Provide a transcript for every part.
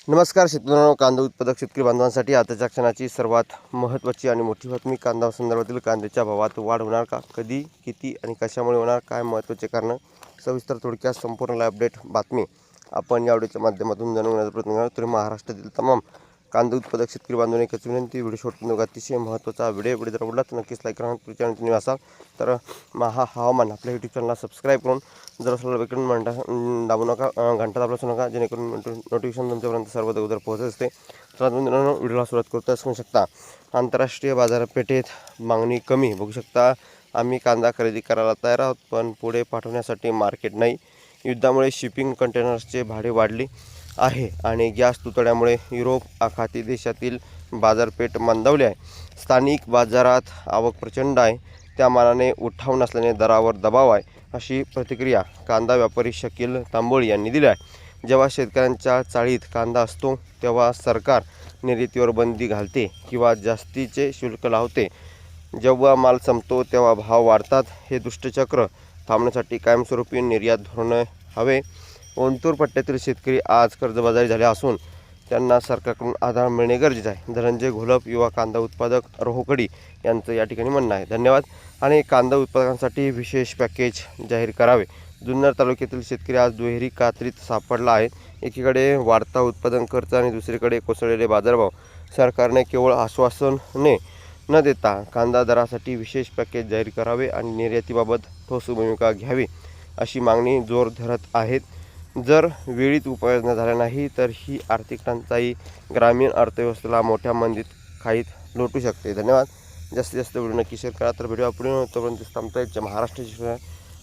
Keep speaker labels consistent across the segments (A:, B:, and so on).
A: नमस्कार शेतकऱ्यांनो, कांदा उत्पादक शेतकरी बांधवांसाठी आताच्या क्षणाची सर्वात महत्त्वाची आणि मोठी बातमी. कांदा संदर्भातील कांद्याच्या भावात वाढ होणार का, कधी, किती आणि कशामुळे होणार, काय महत्त्वाचे कारण, सविस्तर थोडक्यात संपूर्ण अपडेट बातमी आपण या व्हिडिओच्या माध्यमातून जाणून घेण्याचा प्रयत्न करणार. तर महाराष्ट्रातील तमाम कांदा उत्पादक शेतकरी बांधवांनी एकच विनंती, व्हिडिओ शेवटपर्यंत अतिशय महत्त्वाचा व्हिडिओ जर आवडला तर नक्कीच लाईक करा. चॅनल तुम्ही असाल तर हवामान आपल्या यूट्यूब चॅनलला सबस्क्राईब करून जर असलेला बेकन दाबू नका, घंटा दाबू नका, जेणेकरून नोटिफिकेशन तुमच्यापर्यंत सर्वात अगोदर पोहोचत असते. तर व्हिडिओला सुरुवात करतो. असं म्हणू शकता आंतरराष्ट्रीय बाजारपेठेत मागणी कमी. बघू शकता आम्ही कांदा खरेदी करायला तयार आहोत, पण पुढे पाठवण्यासाठी मार्केट नाही. युद्धामुळे शिपिंग कंटेनर्सचे भाडे वाढले आहे आणि गॅस तुटवड्यामुळे युरोप आखाती देशातील बाजारपेठ मंदावली आहे. स्थानिक बाजारात आवक प्रचंड आहे, त्या मानाने उठाव नसल्याने दरावर दबाव आहे, अशी प्रतिक्रिया कांदा व्यापारी शकील तांबोळी यांनी दिली आहे. जेव्हा शेतकऱ्यांच्या चाळीत कांदा असतो तेव्हा सरकार निर्यातीवर बंदी घालते किंवा जास्तीचे शुल्क लावते. जेव्हा माल संपतो तेव्हा भाव वाढतात. हे दुष्टचक्र थांबण्यासाठी कायमस्वरूपी निर्यात धोरण हवे. ओंतूर पट्ट्यातील शेतकरी आज कर्जबाजारी झाले असून त्यांना सरकारकडून आधार मिळणे गरजेचे आहे. धनंजय घोलप, युवा कांदा उत्पादक, रोहकडी यांचं या ठिकाणी म्हणणं आहे. धन्यवाद. आणि कांदा उत्पादकांसाठी विशेष पॅकेज जाहीर करावे. जुन्नर तालुक्यातील शेतकरी आज दुहेरी कात्रीत सापडला आहे. एकीकडे वाढता उत्पादन खर्च आणि दुसरीकडे कोसळलेले बाजारभाव. सरकारने केवळ आश्वासने न देता कांदा दरासाठी विशेष पॅकेज जाहीर करावे आणि निर्यातीबाबत ठोस भूमिका घ्यावी, अशी मागणी जोर धरत आहेत. जर वेळीच उपाययोजना झाल्या नाही तर ही आर्थिक टंचाई ग्रामीण अर्थव्यवस्थेला मोठ्या मंदीत खाईत लोटू शकते. धन्यवाद. जास्तीत जास्त व्हिडिओ नक्की शेअर करा. तर व्हिडिओ पुढे तोपर्यंत थांबतायत महाराष्ट्राची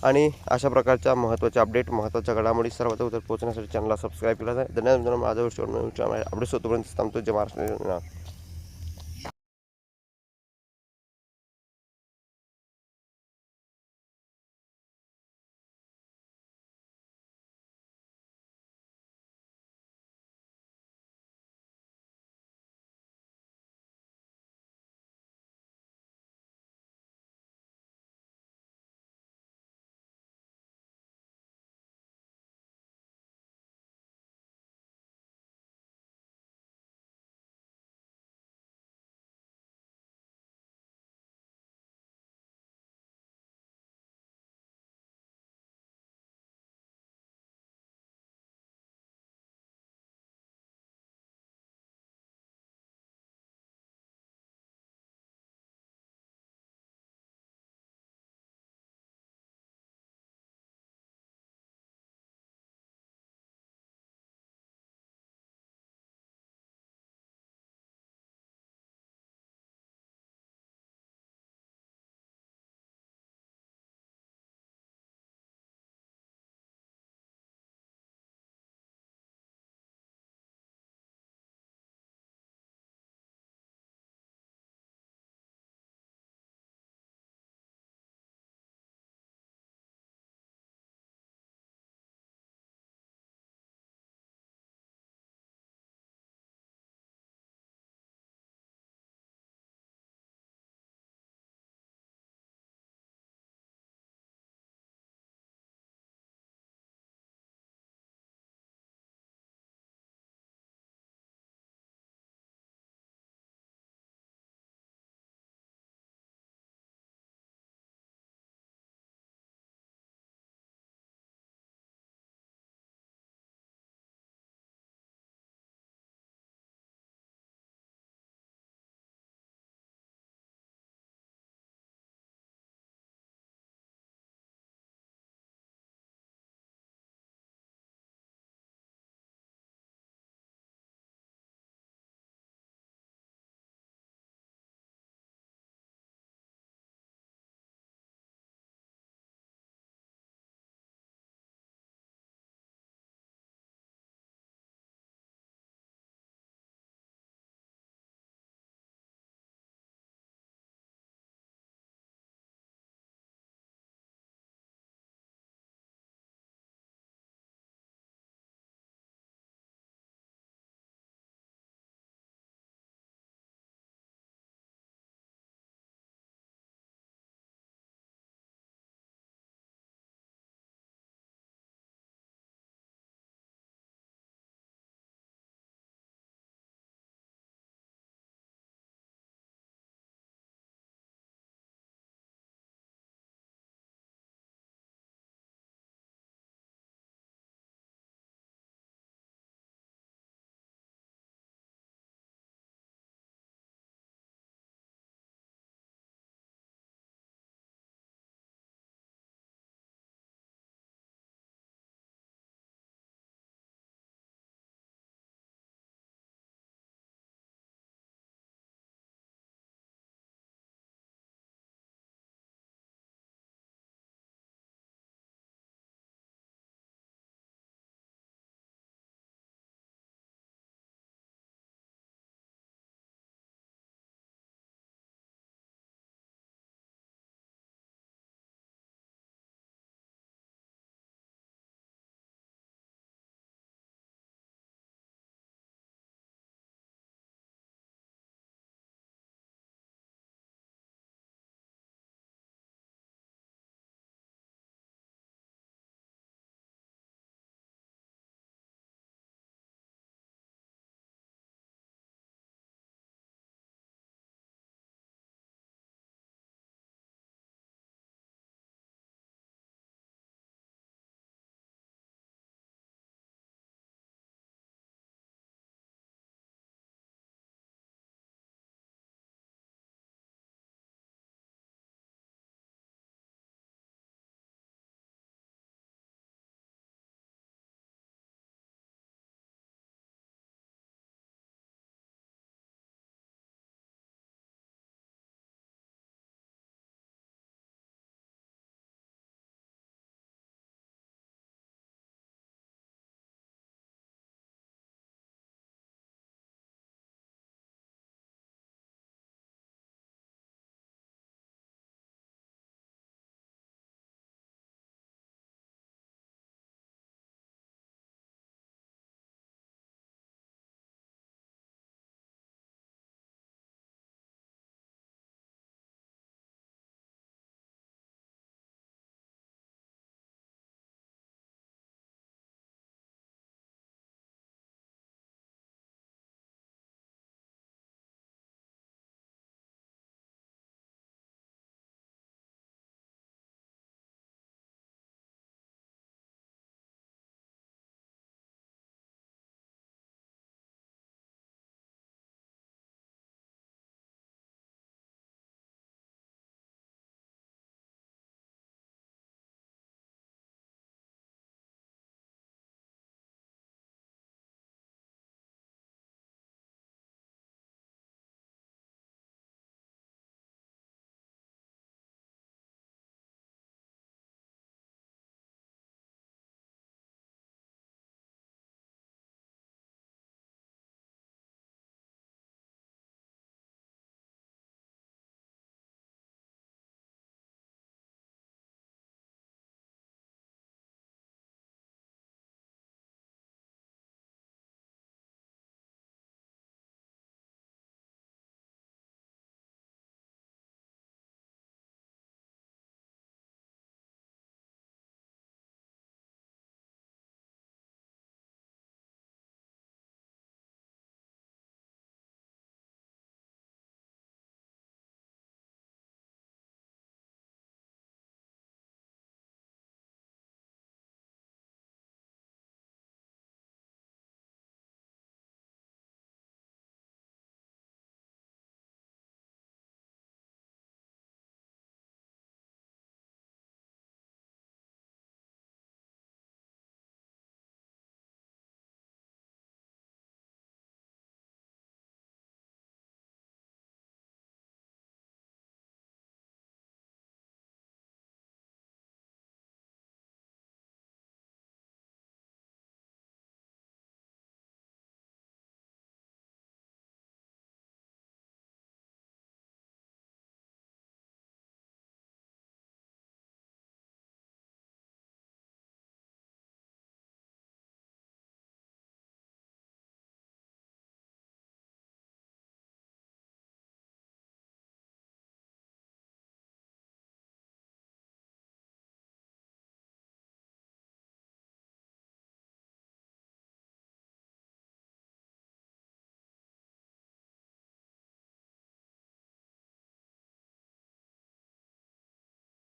A: आणि अशा प्रकारच्या महत्त्वाच्या अपडेट, महत्त्वाच्या घडामोडी सर्वात अगोदर पोहोचण्यासाठी चॅनलला सबस्क्राईब केला जाईल. धन्यवाद. माझा व्हिडिओ अपडेट्स होतोपर्यंत थांबतो. महाराष्ट्र.